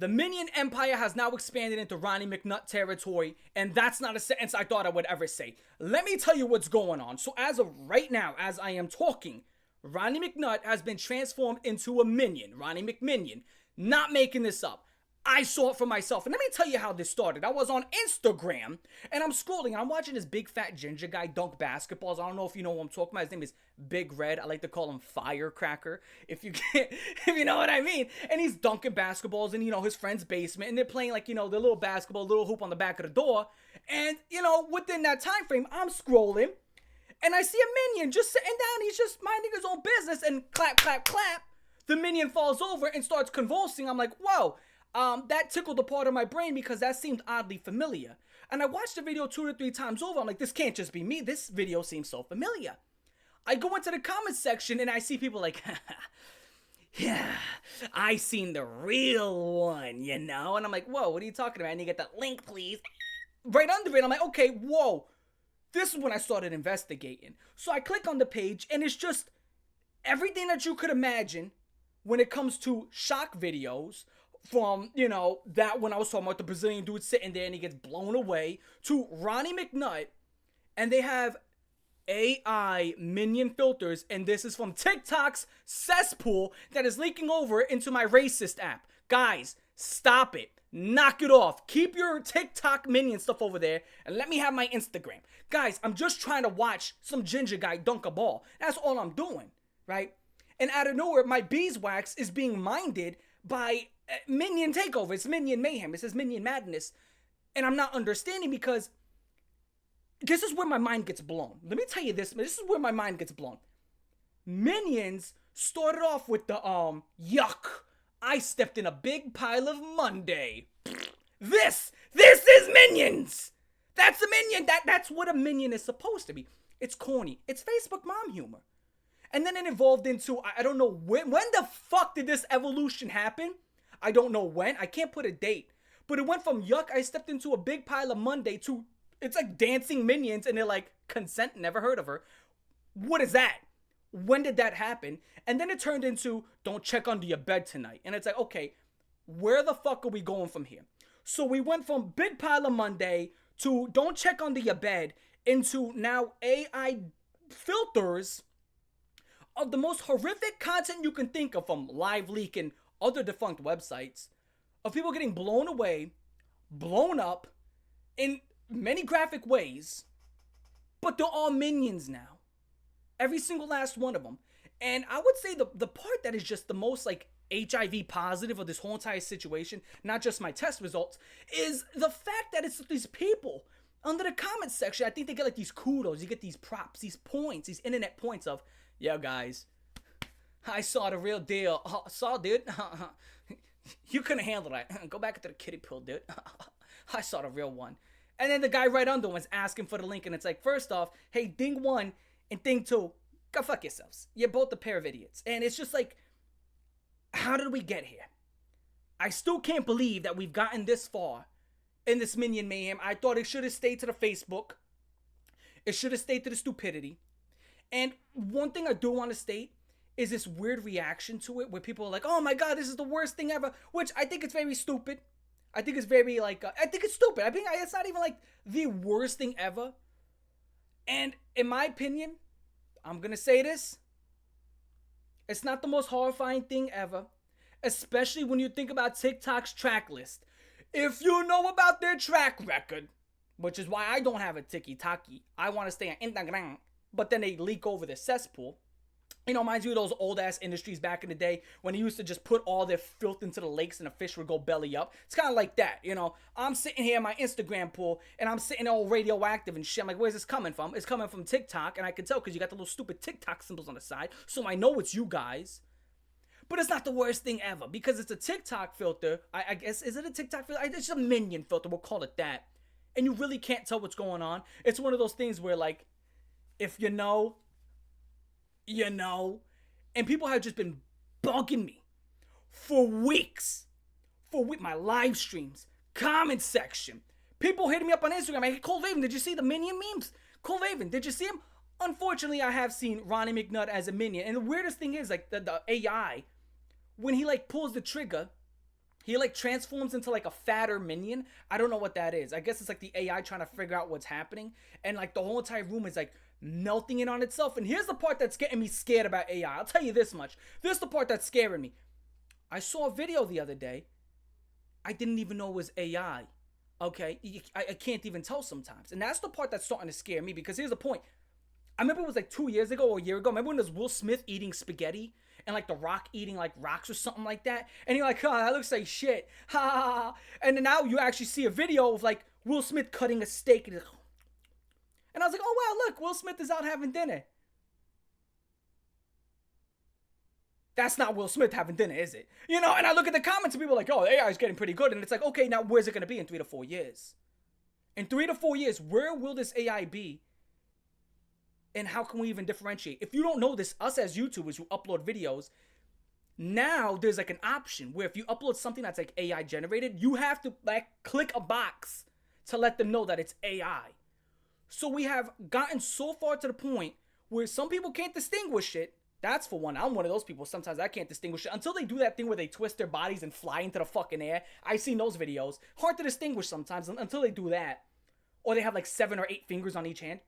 The Minion Empire has now expanded into Ronnie Mcnutt territory, and that's not a sentence I thought I would ever say. Let me tell you what's going on. So as of right now, as I am talking, Ronnie Mcnutt has been transformed into a minion, Ronnie McMinion. Not making this up. I saw it for myself. And let me tell you how this started. I was on Instagram, and I'm scrolling, and I'm watching this big fat ginger guy dunk basketballs. I don't know if you know who I'm talking about. His name is Big Red. I like to call him Firecracker, if you know what I mean. And he's dunking basketballs in, his friend's basement, and they're playing, the little basketball, little hoop on the back of the door. And, within that time frame, I'm scrolling, and I see a minion just sitting down. He's just minding his own business, and clap, clap, clap. The minion falls over and starts convulsing. I'm like, whoa. That tickled a part of my brain because that seemed oddly familiar. And I watched the video 2 to 3 times over. I'm like, this can't just be me. This video seems so familiar. I go into the comments section and I see people like, yeah, I seen the real one, And I'm like, whoa, what are you talking about? And you get that link, please. Right under it, I'm like, okay, whoa. This is when I started investigating. So I click on the page and it's just everything that you could imagine when it comes to shock videos. From, that when I was talking about the Brazilian dude sitting there and he gets blown away, to Ronnie Mcnutt, and they have AI minion filters, and this is from TikTok's cesspool that is leaking over into my racist app. Guys, stop it. Knock it off. Keep your TikTok minion stuff over there, and let me have my Instagram. Guys, I'm just trying to watch some ginger guy dunk a ball. That's all I'm doing, right? And out of nowhere, my beeswax is being minded by Minion takeover. It's Minion mayhem. It says Minion madness. And I'm not understanding because this is where my mind gets blown. Let me tell you this. This is where my mind gets blown. Minions started off with the, yuck. I stepped in a big pile of Monday. This is Minions. That's a minion. That's what a minion is supposed to be. It's corny. It's Facebook mom humor. And then it evolved into, I don't know when the fuck did this evolution happen? I don't know when. I can't put a date. But it went from yuck, I stepped into a big pile of Monday to it's like dancing minions and they're like, consent, never heard of her. What is that? When did that happen? And then it turned into don't check under your bed tonight. And it's like, okay, where the fuck are we going from here? So we went from big pile of Monday to don't check under your bed into now AI filters of the most horrific content you can think of, from Live Leak and other defunct websites, of people getting blown away, blown up in many graphic ways, but they're all minions now. Every single last one of them. And I would say the part that is just the most HIV positive of this whole entire situation, not just my test results, is the fact that it's these people under the comments section. I think they get these kudos, you get these props, these points, these internet points of, yo guys, I saw the real deal. Saw, dude. You couldn't handle that. Go back into the kiddie pool, dude. I saw the real one. And then the guy right under was asking for the link, and it's like, first off, hey, ding one and ding two, go fuck yourselves. You're both a pair of idiots. And it's just like, how did we get here? I still can't believe that we've gotten this far in this minion mayhem. I thought it should have stayed to the Facebook. It should have stayed to the stupidity. And one thing I do want to state is this weird reaction to it where people are like, oh my god, this is the worst thing ever, which I think it's very stupid. I think it's very I think it's stupid. I think it's not even the worst thing ever. And in my opinion, I'm going to say this, it's not the most horrifying thing ever, especially when you think about TikTok's track list. If you know about their track record, which is why I don't have a tiki-taki, I want to stay on Instagram, but then they leak over the cesspool. Reminds you of those old-ass industries back in the day when they used to just put all their filth into the lakes and the fish would go belly up. It's kind of like that, I'm sitting here in my Instagram pool, and I'm sitting all radioactive and shit. I'm like, where's this coming from? It's coming from TikTok, and I can tell because you got the little stupid TikTok symbols on the side, so I know it's you guys. But it's not the worst thing ever, because it's a TikTok filter. I guess, is it a TikTok filter? It's just a minion filter, we'll call it that. And you really can't tell what's going on. It's one of those things where, if you know, and people have just been bugging me for weeks, my live streams, comment section, people hitting me up on Instagram. Hey, Cole Raven, did you see the minion memes? Cole Raven, did you see him? Unfortunately, I have seen Ronnie Mcnutt as a minion, and the weirdest thing is, the AI, when he pulls the trigger, He like transforms into like a fatter minion. I don't know what that is. I guess it's like the AI trying to figure out what's happening. And like the whole entire room is like melting in on itself. And here's the part that's getting me scared about AI. I'll tell you this much. This is the part that's scaring me. I saw a video the other day. I didn't even know it was AI. Okay? I can't even tell sometimes. And that's the part that's starting to scare me, because here's the point. I remember it was like 2 years ago or a year ago. Remember when there's Will Smith eating spaghetti? And like The Rock eating like rocks or something like that? And you're like, oh, that looks like shit. Ha ha ha. And then now you actually see a video of like Will Smith cutting a steak. And I was like, oh wow, look, Will Smith is out having dinner. That's not Will Smith having dinner, is it? You know, and I look at the comments and people are like, oh, AI is getting pretty good. And it's like, okay, now where's it going to be in 3 to 4 years? In 3 to 4 years, where will this AI be? And how can we even differentiate? If you don't know this, us as YouTubers who upload videos, now there's like an option where if you upload something that's like AI generated, you have to like click a box to let them know that it's AI. So we have gotten so far to the point where some people can't distinguish it. That's for one. I'm one of those people. Sometimes I can't distinguish it until they do that thing where they twist their bodies and fly into the fucking air. I've seen those videos. Hard to distinguish sometimes until they do that. Or they have like 7 or 8 fingers on each hand.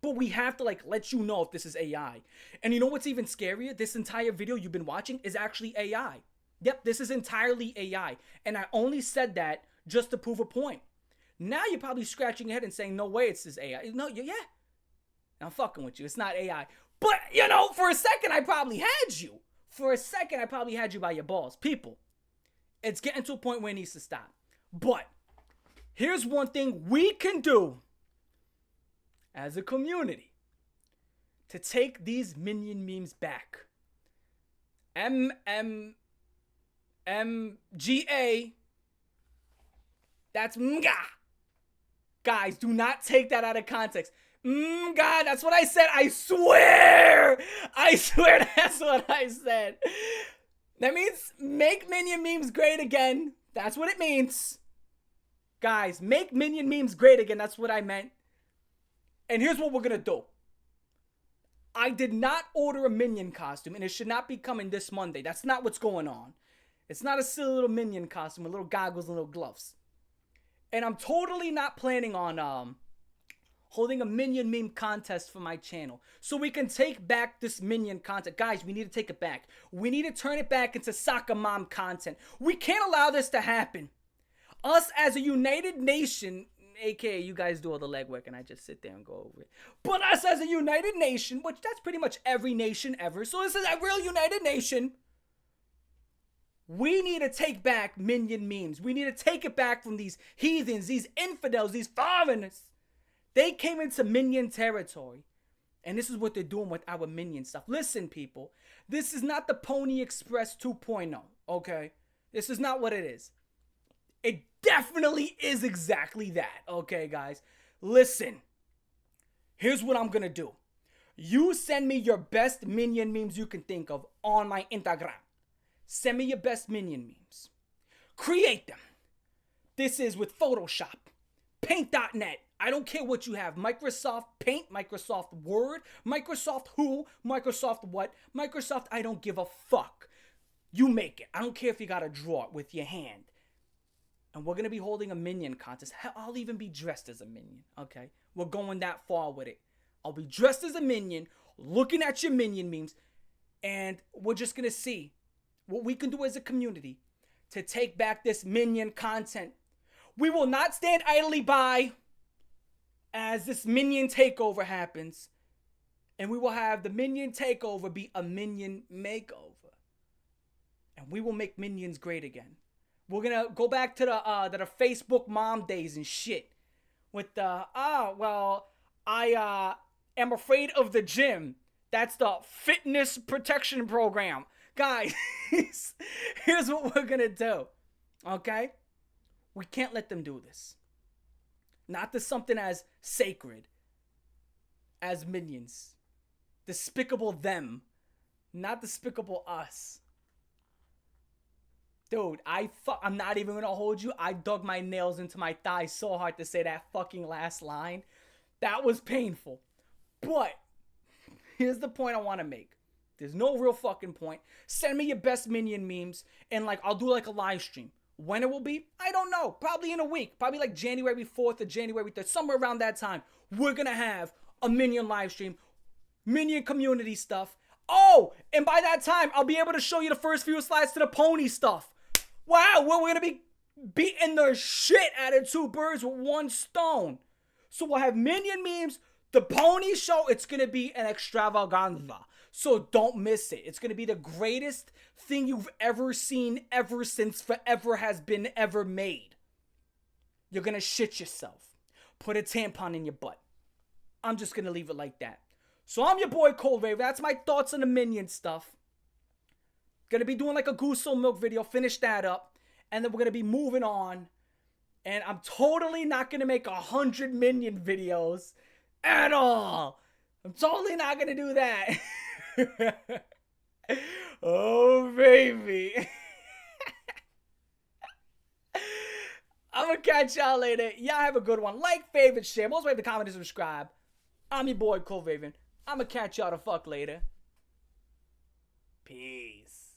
But we have to like let you know if this is AI. And you know what's even scarier? This entire video you've been watching is actually AI. Yep, this is entirely AI. And I only said that just to prove a point. Now you're probably scratching your head and saying, no way it's this AI. No, yeah. I'm fucking with you. It's not AI. But, you know, for a second I probably had you. For a second I probably had you by your balls. People, it's getting to a point where it needs to stop. But here's one thing we can do as a community to take these Minion memes back. MMMGA. That's mga. Guys, do not take that out of context. God, that's what I said. I swear that's what I said. That means make Minion memes great again. That's what it means. Guys, make Minion memes great again. That's what I meant. And here's what we're going to do. I did not order a Minion costume, and it should not be coming this Monday. That's not what's going on. It's not a silly little Minion costume with little goggles and little gloves. And I'm totally not planning on holding a Minion meme contest for my channel. So we can take back this Minion content. Guys, we need to take it back. We need to turn it back into soccer mom content. We can't allow this to happen. Us as a united nation, aka you guys do all the legwork and I just sit there and go over it. But us as a united nation, which that's pretty much every nation ever. So this is a real united nation. We need to take back Minion memes. We need to take it back from these heathens, these infidels, these foreigners. They came into Minion territory. And this is what they're doing with our Minion stuff. Listen, people. This is not the Pony Express 2.0, okay? This is not what it is. It definitely is exactly that, okay, guys? Listen. Here's what I'm going to do. You send me your best Minion memes you can think of on my Instagram. Send me your best Minion memes. Create them. This is with Photoshop, Paint.net. I don't care what you have. Microsoft Paint, Microsoft Word, Microsoft Who, Microsoft what, Microsoft I don't give a fuck. You make it. I don't care if you got to draw it with your hand. And we're going to be holding a Minion contest. Hell, I'll even be dressed as a Minion, okay? We're going that far with it. I'll be dressed as a Minion, looking at your Minion memes, and we're just going to see what we can do as a community to take back this Minion content. We will not stand idly by as this Minion takeover happens. And we will have the Minion takeover be a Minion makeover. And we will make Minions great again. We're going to go back to the Facebook mom days and shit. With the, I am afraid of the gym. That's the fitness protection program. Guys, here's what we're going to do. Okay? We can't let them do this. Not to something as sacred as Minions. Despicable them. Not despicable us. Dude, I'm not even going to hold you. I dug my nails into my thighs so hard to say that fucking last line. That was painful. But here's the point I want to make. There's no real fucking point. Send me your best Minion memes, and like I'll do like a live stream. When it will be, I don't know. Probably in a week. Probably like January 4th or January 3rd. Somewhere around that time, we're gonna have a Minion live stream. Minion community stuff. Oh, and by that time, I'll be able to show you the first few slides to the pony stuff. Wow, we're gonna be beating the shit out of two birds with one stone. So we'll have Minion memes, the pony show. It's gonna be an extravaganza. So don't miss it. It's gonna be the greatest thing you've ever seen ever since forever has been ever made. You're gonna shit yourself. Put a tampon in your butt. I'm just gonna leave it like that. So I'm your boy Cold Raven. That's my thoughts on the Minion stuff. Gonna be doing like a Goose Soul Milk video. Finish that up. And then we're gonna be moving on. And I'm totally not gonna make 100 Minion videos at all. I'm totally not gonna do that. Oh, baby. I'm gonna catch y'all later. Y'all have a good one. Like, favorite, share. Most way to comment and subscribe. I'm your boy, Cold Raven. I'm gonna catch y'all the fuck later. Peace.